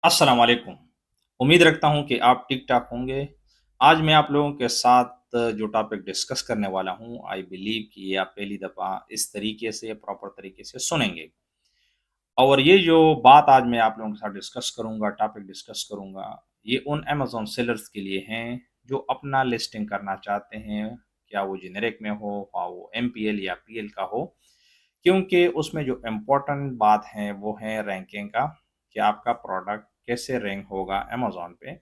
अस्सलाम वालेकुम। उम्मीद रखता हूँ कि आप ठीक-ठाक होंगे। आज मैं आप लोगों के साथ जो टॉपिक डिस्कस करने वाला हूँ, आई बिलीव कि ये आप पहली दफ़ा इस तरीके से प्रॉपर तरीके से सुनेंगे। और ये जो बात आज मैं आप लोगों के साथ डिस्कस करूँगा, टॉपिक डिस्कस करूँगा, ये उन अमेज़न सेलर्स के लिए हैं, जो अपना लिस्टिंग करना चाहते हैं, क्या वो जेनेरिक में हो, वो एमपीएल या पीएल का हो। क्योंकि उसमें जो इम्पोर्टेंट बात है, वो है रैंकिंग का, कि आपका प्रोडक्ट कैसे रैंक होगा अमेज़न पे।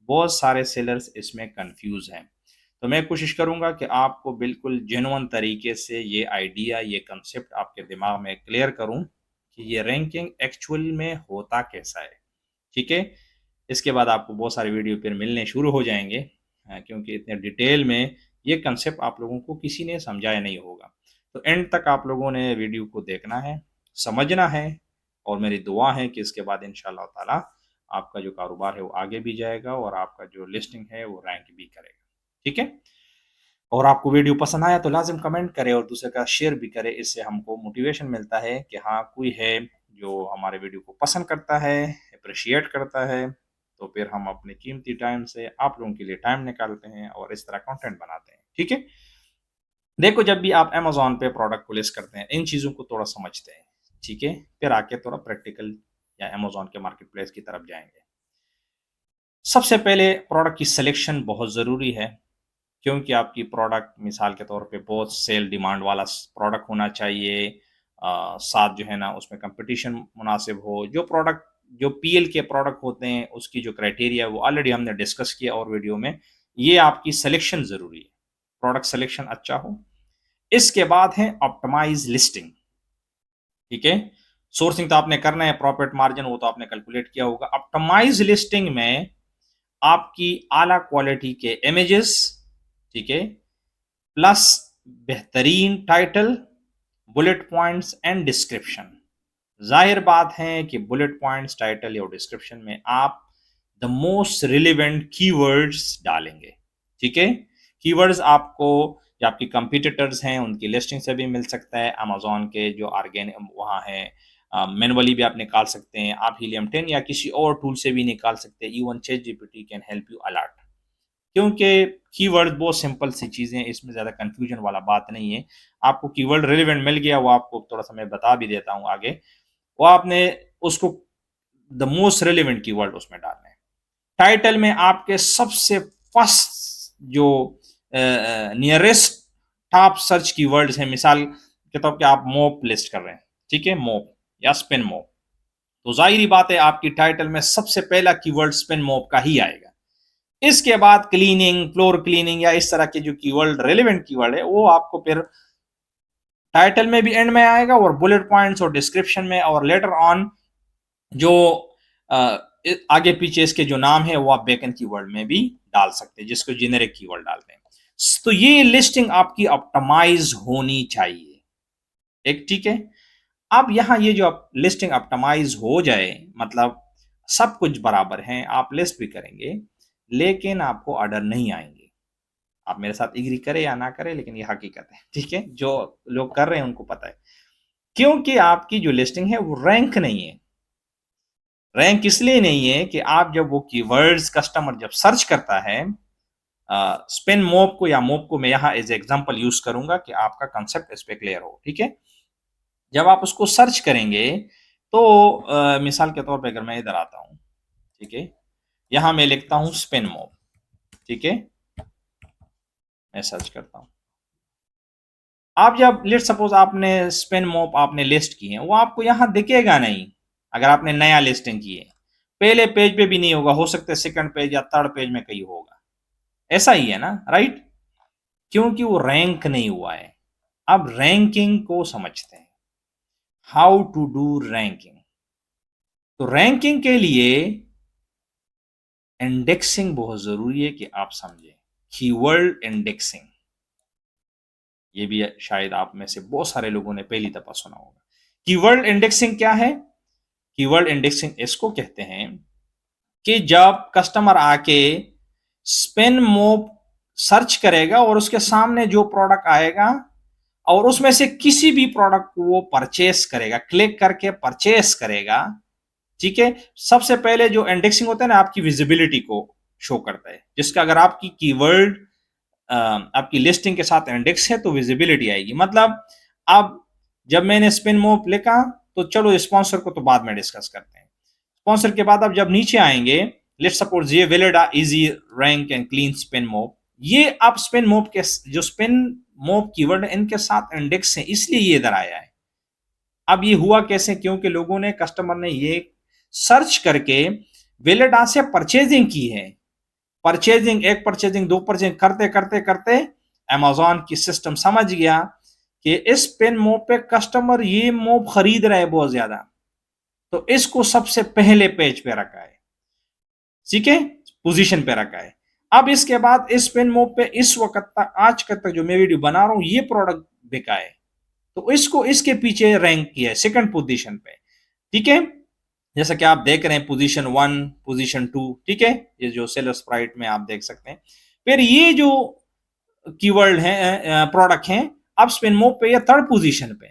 बहुत सारे सेलर्स इसमें कन्फ्यूज़ हैं। तो मैं कोशिश करूँगा कि आपको बिल्कुल जेन्युइन तरीके से ये आइडिया, ये कांसेप्ट आपके दिमाग में क्लियर करूँ कि ये रैंकिंग एक्चुअल में होता कैसा है, ठीक है? इसके बाद आपको बहुत सारे वीडियो फिर मिलने शुरू हो जाएँगे क्योंकि इतने डिटेल में ये कांसेप्ट आप लोगों को किसी ने समझाया नहीं होगा। तो एंड तक आप लोगों ने वीडियो को देखना है, समझना है और मेरी दुआ है कि इसके बाद इंशाअल्लाह ताला आपका जो कारोबार है वो आगे भी जाएगा और आपका जो लिस्टिंग है वो रैंक भी करेगा। ठीक है? और आपको वीडियो पसंद आया तो लाज़िम कमेंट करें और दूसरे का शेयर भी करें। इससे हमको मोटिवेशन मिलता है कि हाँ, कोई है जो हमारे वीडियो को पसंद करता है, एप्रिशिएट करता है, तो फिर हम अपने कीमती टाइम से आप लोगों के लिए टाइम निकालते हैं और इस तरह कंटेंट बनाते हैं। ठीक है? देखो, जब भी आप अमेज़न पे प्रोडक्ट को लिस्ट करते हैं, इन चीज़ों को थोड़ा समझते हैं, ठीक है? फिर आके थोड़ा प्रैक्टिकल या अमेज़न के मार्केट प्लेस की तरफ जाएँगे। सबसे पहले प्रोडक्ट की सिलेक्शन बहुत ज़रूरी है, क्योंकि आपकी प्रोडक्ट मिसाल के तौर पे बहुत सेल डिमांड वाला प्रोडक्ट होना चाहिए। साथ जो है ना उसमें कंपटीशन मुनासिब हो। जो प्रोडक्ट जो पीएल के प्रोडक्ट होते हैं उसकी जो क्राइटेरिया है वो ऑलरेडी हमने डिस्कस किया और वीडियो में। ये आपकी सिलेक्शन ज़रूरी है, प्रोडक्ट सिलेक्शन अच्छा हो। इसके बाद है ऑप्टिमाइज़ लिस्टिंग, ठीक है? सोर्सिंग तो आपने करना है, प्रॉफिट मार्जिन वो तो आपने कैलकुलेट किया होगा। ऑप्टिमाइज़ लिस्टिंग में आपकी आला क्वालिटी के इमेजेस, ठीक है? प्लस बेहतरीन title, bullet points and description. जाहिर बात है कि बुलेट पॉइंट्स, टाइटल या डिस्क्रिप्शन में आप द मोस्ट रिलेवेंट कीवर्ड्स डालेंगे, ठीक है? कीवर्ड्स आपको जो आपकी कंपटीटर्स हैं उनकी लिस्टिंग से भी मिल सकता है, अमेज़न के जो ऑर्गेन वहाँ है, मैनुअली भी आप निकाल सकते हैं, आप हीलियम 10 या किसी और टूल से भी निकाल सकते हैं। Even ChatGPT can help you a lot. क्योंकि कीवर्ड बहुत सिंपल सी चीज़ें हैं, इसमें ज़्यादा कन्फ्यूजन वाला बात नहीं है। आपको कीवर्ड रिलेवेंट मिल गया, वो आपको थोड़ा-सा मैं बता भी देता हूँ आगे। वो आपने उसको द मोस्ट रिलेवेंट कीवर्ड उसमें डालना है। टाइटल में आपके सबसे फर्स्ट जो नियरेस्ट टॉप सर्च कीवर्ड्स हैं, मिसाल के तौर पे आप मोप लिस्ट कर रहे हैं, ठीक है? मोप या स्पिन मोप। तो ज़ाहिर-सी बात है आपकी टाइटल में सबसे पहला कीवर्ड स्पिन मोप का ही आएगा। इसके बाद क्लीनिंग, फ्लोर क्लीनिंग या इस तरह के जो कीवर्ड रेलेवेंट कीवर्ड है, वो आपको फिर टाइटल में भी एंड में आएगा और बुलेट पॉइंट्स और डिस्क्रिप्शन में और लेटर ऑन जो आगे पीछे इसके जो नाम है वो आप बैकएंड कीवर्ड में भी डाल सकते हैं, जिसको जेनेरिक कीवर्ड डालते हैं। तो ये लिस्टिंग आपकी ऑप्टिमाइज होनी चाहिए, एक ठीक है। अब यहाँ ये जो आप लिस्टिंग ऑप्टिमाइज हो जाए, मतलब सब कुछ बराबर है, आप लिस्ट भी करेंगे, लेकिन आपको ऑर्डर नहीं आएंगे। आप मेरे साथ एग्री करें या ना करें, लेकिन ये हकीकत है, ठीक है? जो लोग कर रहे हैं उनको पता है, क्योंकि आपकी जो लिस्टिंग है वो रैंक नहीं है। रैंक इसलिए नहीं है कि आप जब वो कीवर्ड्स कस्टमर जब सर्च करता है, स्पिन मोब को या मोब को मैं यहाँ एज एग्जांपल यूज करूंगा कि आपका कंसेप्ट इस पे क्लियर हो, ठीक है? जब आप उसको सर्च करेंगे तो मिसाल के तौर पे अगर मैं इधर आता हूँ, ठीक है, यहाँ मैं लिखता हूँ स्पिन मोब, ठीक है, मैं सर्च करता हूँ। आप जब लेट सपोज आपने स्पिन मोप आपने लिस्ट की है, वो आपको यहाँ दिखेगा नहीं। अगर आपने नया लिस्टिंग की है, पहले पेज पे भी नहीं होगा, हो सकता है सेकंड पेज या थर्ड पेज में कहीं होगा। ऐसा ही है ना, राइट? क्योंकि वो रैंक नहीं हुआ है। अब रैंकिंग को समझते हैं, हाउ टू डू रैंकिंग। तो रैंकिंग के लिए इंडेक्सिंग बहुत जरूरी है कि आप समझें। कीवर्ड इंडेक्सिंग, ये भी शायद आप में से बहुत सारे लोगों ने पहली दफा सुना होगा। कीवर्ड इंडेक्सिंग क्या है? कीवर्ड इंडेक्सिंग इसको कहते हैं कि जब कस्टमर आके स्पिन मोब सर्च करेगा और उसके सामने जो प्रोडक्ट आएगा और उसमें से किसी भी प्रोडक्ट को वो परचेस करेगा, क्लिक करके परचेस करेगा, ठीक है। सबसे पहले जो इंडेक्सिंग होता है ना, आपकी विजिबिलिटी को शो करता है, जिसका अगर आपकी कीवर्ड आपकी लिस्टिंग के साथ इंडेक्स है तो विजिबिलिटी आएगी। मतलब अब जब मैंने स्पिन मूव लिखा, तो चलो स्पॉन्सर को तो बाद में डिस्कस करते हैं। स्पॉन्सर के बाद अब जब नीचे आएंगे, लेट्स सपोज ये valid easy rank and clean spin move, ये अब स्पिन मूव के जो स्पिन मूव कीवर्ड इनके साथ इंडेक्स है, इसलिए ये इधर आया है। अब ये हुआ कैसे? क्योंकि लोगों ने, कस्टमर ने ये सर्च करके वेलेडा से परचेजिंग की है। परचेजिंग, एक परचेजिंग, दो परचेजिंग करते करते करते अमेजोन की सिस्टम समझ गया कि इस पेन मोब पे कस्टमर ये मोब खरीद रहे हैं बहुत ज्यादा, तो इसको सबसे पहले पेज पे रखा है, ठीक है, पोजीशन पे रखा है। अब इसके बाद इस पेन मोब पे इस वक्त तक, आज तक जो मैं वीडियो बना रहा हूं, ये प्रोडक्ट बिका है, तो इसको इसके पीछे रैंक किया है सेकंड पोजीशन पे, ठीक है। जैसा कि आप देख रहे हैं पोजीशन 1, पोजीशन 2, ठीक है, ये जो सेलर स्प्राइट में आप देख सकते हैं। फिर ये जो कीवर्ड है, प्रोडक्ट हैं, अब स्पिन मूव पे ये थर्ड पोजीशन पे,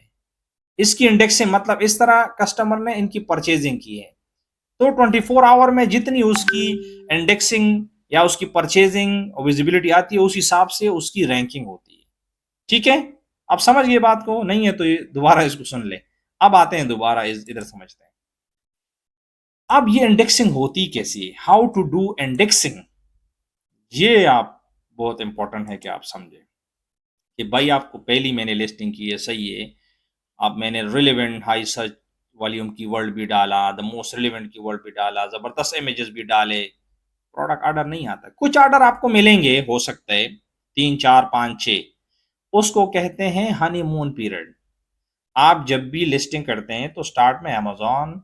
इसकी इंडेक्सिंग, मतलब इस तरह कस्टमर ने इनकी परचेजिंग की है। तो 24 आवर में जितनी उसकी इंडेक्सिंग या उसकी परचेजिंग और विजिबिलिटी आती है, उस हिसाब से उसकी रैंकिंग होती है, ठीक है। अब समझ गए बात को? नहीं है तो दोबारा इसको सुन ले। अब आते हैं दोबारा इधर समझते हैं। अब ये इंडेक्सिंग होती कैसी है, हाउ टू डू इंडेक्सिंग, ये आप बहुत इंपॉर्टेंट है कि आप समझें कि भाई आपको पहली मैंने लिस्टिंग की है, सही है, अब मैंने रिलेवेंट हाई सर्च वॉल्यूम की वर्ड भी डाला, द मोस्ट रिलेवेंट की वर्ड भी डाला, जबरदस्त इमेजेस भी डाले, प्रोडक्ट ऑर्डर नहीं आता। कुछ ऑर्डर आपको मिलेंगे, हो सकता है 3, 4, 5, 6, उसको कहते हैं हनीमून पीरियड। आप जब भी लिस्टिंग करते हैं तो स्टार्ट में अमेजोन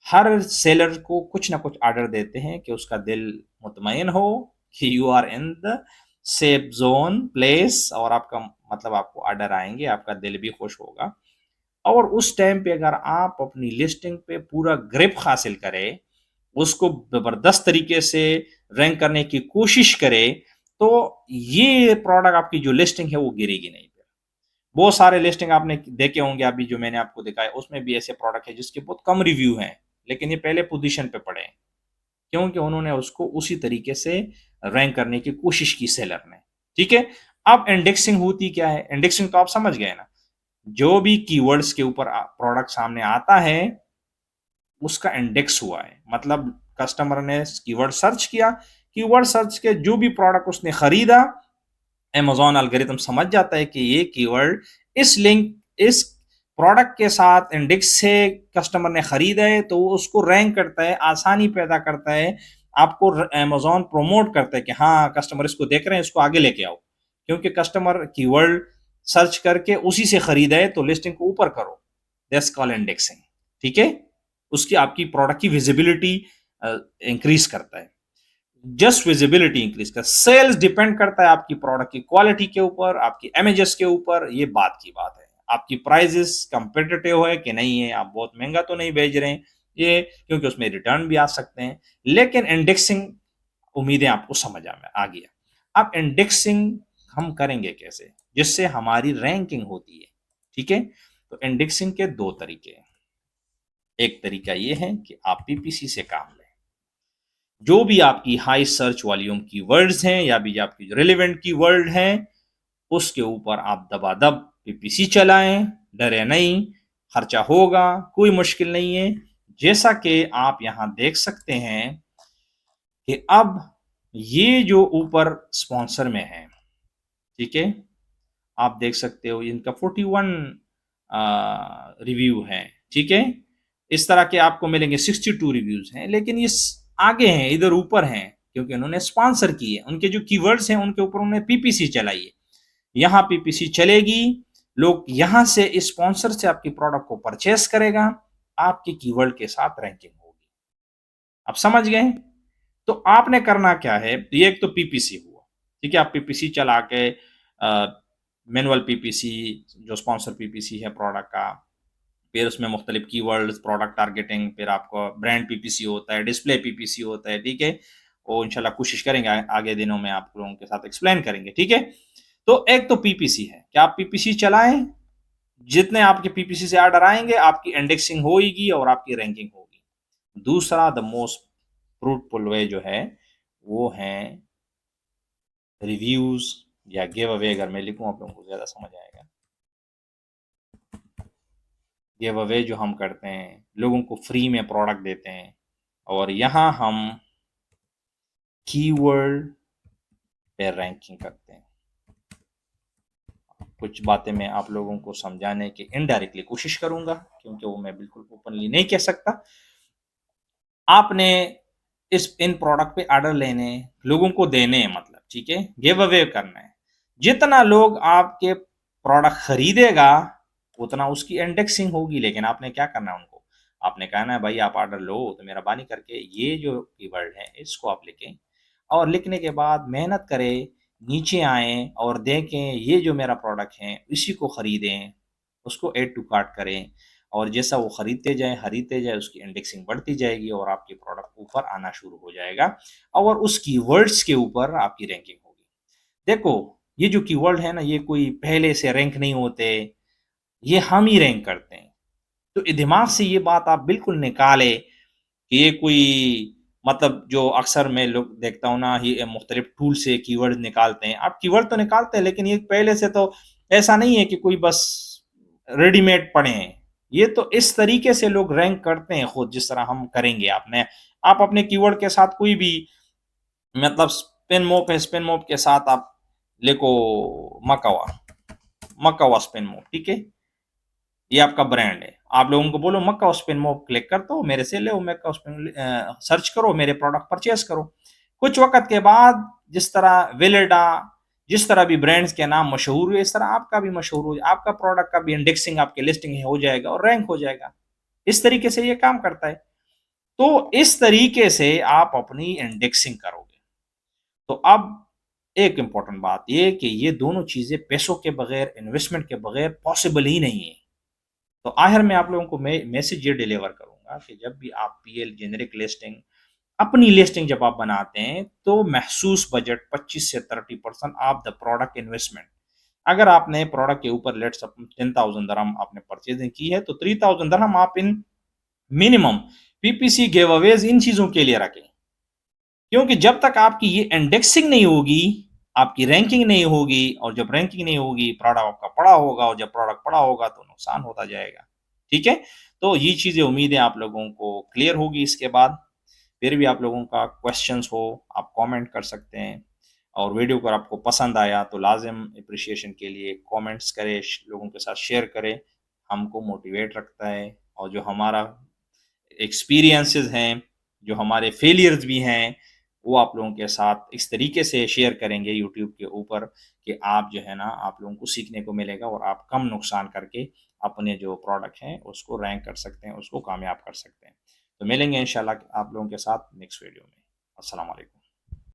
हर सेलर को कुछ ना कुछ ऑर्डर देते हैं कि उसका दिल मुतमईन हो कि you are in the safe zone place, और आपका मतलब आपको ऑर्डर आएंगे, आपका दिल भी खुश होगा। और उस टाइम पे अगर आप अपनी लिस्टिंग पे पूरा ग्रिप हासिल करें, उसको जबरदस्त तरीके से रैंक करने की कोशिश करें, तो ये प्रोडक्ट आपकी जो लिस्टिंग है वो गिरेगी नहीं। बहुत सारे लिस्टिंग आपने देखे होंगे, अभी जो मैंने आपको दिखाया उसमें भी ऐसे प्रोडक्ट है जिसके बहुत कम रिव्यू हैं, लेकिन ये पहले पोजीशन पे पड़े हैं, क्योंकि उन्होंने उसको उसी तरीके से रैंक करने की कोशिश की सेलर ने, ठीक है। अब इंडेक्सिंग होती क्या है? इंडेक्सिंग तो आप समझ गए ना, जो भी कीवर्ड्स के ऊपर प्रोडक्ट सामने आता है उसका इंडेक्स हुआ है, मतलब कस्टमर ने कीवर्ड सर्च किया, कीवर्ड सर्च के जो भी प्रोडक्ट उसने खरीदा, अमेजोन एल्गोरिथम समझ जाता है कि ये कीवर्ड इस लिंक, इस प्रोडक्ट के साथ इंडेक्स से कस्टमर ने खरीदा है, तो वो उसको रैंक करता है, आसानी पैदा करता है, आपको अमेजोन प्रोमोट करता है कि हाँ कस्टमर इसको देख रहे हैं, इसको आगे लेके आओ, क्योंकि कस्टमर कीवर्ड सर्च करके उसी से खरीदा है, तो लिस्टिंग को ऊपर करो, दैट्स कॉल्ड इंडेक्सिंग, ठीक है। उसकी आपकी प्रोडक्ट की विजिबिलिटी इंक्रीज करता है। जस्ट विजिबिलिटी इंक्रीज कर, सेल्स डिपेंड करता है आपकी प्रोडक्ट की क्वालिटी के ऊपर, आपकी इमेजेस के ऊपर, ये बात की बात है। आपकी प्राइसेस कंपेटिटिव है कि नहीं है, आप बहुत महंगा तो नहीं भेज रहे हैं, ये क्योंकि उसमें रिटर्न भी आ सकते हैं। लेकिन इंडेक्सिंग, उम्मीदें आपको समझ आ गया। अब इंडेक्सिंग हम करेंगे कैसे जिससे हमारी रैंकिंग होती है, ठीक है। तो इंडेक्सिंग के दो तरीके हैं। एक तरीका ये है कि आप पीपीसी से काम लें, जो भी आपकी हाई सर्च वॉल्यूम की वर्ड्स हैं या भी आपकी रिलेवेंट की वर्ड हैं, उसके ऊपर आप दबादब पीपीसी चलाएं, डरे नहीं, खर्चा होगा, कोई मुश्किल नहीं है। जैसा कि आप यहां देख सकते हैं कि अब ये जो ऊपर स्पॉन्सर में है, ठीक है, आप देख सकते हो इनका 41 रिव्यू है, ठीक है। इस तरह के आपको मिलेंगे 62 रिव्यूज हैं, लेकिन ये आगे हैं, इधर ऊपर हैं, क्योंकि उन्होंने स्पॉन्सर की है, उनके जो कीवर्ड्स हैं उनके ऊपर उन्होंने पीपीसी चलाई है। यहाँ पीपीसी चलेगी, लोग यहाँ से इस स्पॉन्सर से आपकी प्रोडक्ट को परचेस करेगा, आपके कीवर्ड के साथ रैंकिंग होगी। अब समझ गए? तो आपने करना क्या है, ये एक तो पीपीसी हुआ, ठीक है, आप पीपीसी चला के मैनुअल पीपीसी, जो स्पॉन्सर पीपीसी है प्रोडक्ट का, फिर उसमें मुख्तलिफ कीवर्ड्स, प्रोडक्ट टारगेटिंग, फिर आपको ब्रांड पीपीसी होता है, डिस्प्ले पीपीसी होता है, ठीक है। वो इंशाल्लाह कोशिश करेंगे आगे दिनों में आप लोगों के साथ एक्सप्लेन करेंगे, ठीक है। तो एक तो पीपीसी है कि आप पीपीसी चलाएं, जितने आपके पीपीसी से ऑर्डर आएंगे आपकी इंडेक्सिंग होगी और आपकी रैंकिंग होगी। दूसरा द मोस्ट फ्रूटफुल वे जो है वो है रिव्यूज या गिव अवे। अगर मैं लिखूं आप लोगों को ज़्यादा समझ आएगा। गिव अवे जो हम करते हैं, लोगों को फ्री में प्रोडक्ट देते हैं, और यहाँ हम कीवर्ड पे रैंकिंग करते हैं। कुछ बातें मैं आप लोगों को समझाने की इनडायरेक्टली कोशिश करूंगा, क्योंकि वो मैं बिल्कुल ओपनली नहीं कह सकता। आपने इस इन प्रोडक्ट पे ऑर्डर लेने, लोगों को देने हैं, मतलब ठीक है, गिव अवे करना है। जितना लोग आपके प्रोडक्ट खरीदेगा उतना उसकी इंडेक्सिंग होगी। लेकिन आपने क्या करना है, उनको आपने कहना है भाई आप ऑर्डर लो तो मेहरबानी करके ये जो कीवर्ड है इसको आप लिखें, और लिखने के बाद मेहनत करें, नीचे आएँ और देखें ये जो मेरा प्रोडक्ट है इसी को खरीदें, उसको ऐड टू कार्ट करें, और जैसा वो खरीदते जाए उसकी इंडेक्सिंग बढ़ती जाएगी और आपकी प्रोडक्ट ऊपर आना शुरू हो जाएगा, और उस कीवर्ड्स के ऊपर आपकी रैंकिंग होगी। देखो, ये जो कीवर्ड है ना, ये कोई पहले से रैंक नहीं होते, ये हम ही रैंक करते हैं। तो दिमाग से ये बात आप बिल्कुल निकालें कि ये कोई, मतलब जो अक्सर मैं लोग देखता हूँ ना, ये मुख्तलिफ टूल से कीवर्ड निकालते हैं। आप कीवर्ड तो निकालते हैं, लेकिन ये पहले से तो ऐसा नहीं है कि कोई बस रेडीमेड पड़े हैं। ये तो इस तरीके से लोग रैंक करते हैं खुद, जिस तरह हम करेंगे। आप अपने कीवर्ड के साथ कोई भी, मतलब स्पिन मोप है, स्पिन मोप के साथ आप लिखो मकावा, मकावा स्पिन मोप, ठीक है, ये आपका ब्रांड है। आप लोगों को बोलो मक्का स्पिन मोप क्लिक कर दो, मेरे से ले मक्का स्पिन, सर्च करो, मेरे प्रोडक्ट परचेस करो। कुछ वक्त के बाद जिस तरह वेलेडा, जिस तरह भी ब्रांड्स के नाम मशहूर हुए, इस तरह आपका भी मशहूर हो, आपका प्रोडक्ट का भी इंडेक्सिंग आपके लिस्टिंग हो जाएगा और रैंक हो जाएगा। इस तरीके से ये काम करता है। तो इस तरीके से आप अपनी इंडेक्सिंग करोगे। तो अब एक इंपॉर्टेंट बात ये कि ये दोनों चीजें पैसों के बगैर, इन्वेस्टमेंट के बगैर पॉसिबल ही नहीं है। तो आखिर में आप लोगों को मैं मैसेज ये डिलीवर करूंगा कि जब भी आप पीएल जेनेरिक लिस्टिंग, अपनी लिस्टिंग जब आप बनाते हैं, तो महसूस बजट 25 से 30% ऑफ द प्रोडक्ट इन्वेस्टमेंट। अगर आपने प्रोडक्ट के ऊपर लेट सपोज 10,000 दरहम आपने परचेजिंग की है, तो 3,000 दरहम आप इन मिनिमम पीपीसी गिव अवेज इन चीजों के लिए रखें। क्योंकि जब तक आपकी ये इंडेक्सिंग नहीं होगी, आपकी रैंकिंग नहीं होगी, और जब रैंकिंग नहीं होगी प्रोडक्ट आपका पड़ा होगा, और जब प्रोडक्ट पड़ा होगा तो नुकसान होता जाएगा। ठीक है, तो ये चीजें उम्मीद है आप लोगों को क्लियर होगी। इसके बाद फिर भी आप लोगों का क्वेश्चंस हो, आप कमेंट कर सकते हैं, और वीडियो अगर आपको पसंद आया तो लाजिम अप्रिशिएशन के लिए कमेंट्स करें, लोगों के साथ शेयर करें, हमको मोटिवेट रखता है। और जो हमारा एक्सपीरियंसेस हैं, जो हमारे फेलियर्स भी हैं, वो आप लोगों के साथ इस तरीके से शेयर करेंगे यूट्यूब के ऊपर कि आप जो है ना, आप लोगों को सीखने को मिलेगा, और आप कम नुकसान करके अपने जो प्रोडक्ट हैं उसको रैंक कर सकते हैं, उसको कामयाब कर सकते हैं। तो मिलेंगे इंशाल्लाह आप लोगों के साथ नेक्स्ट वीडियो में। अस्सलाम वालेकुम।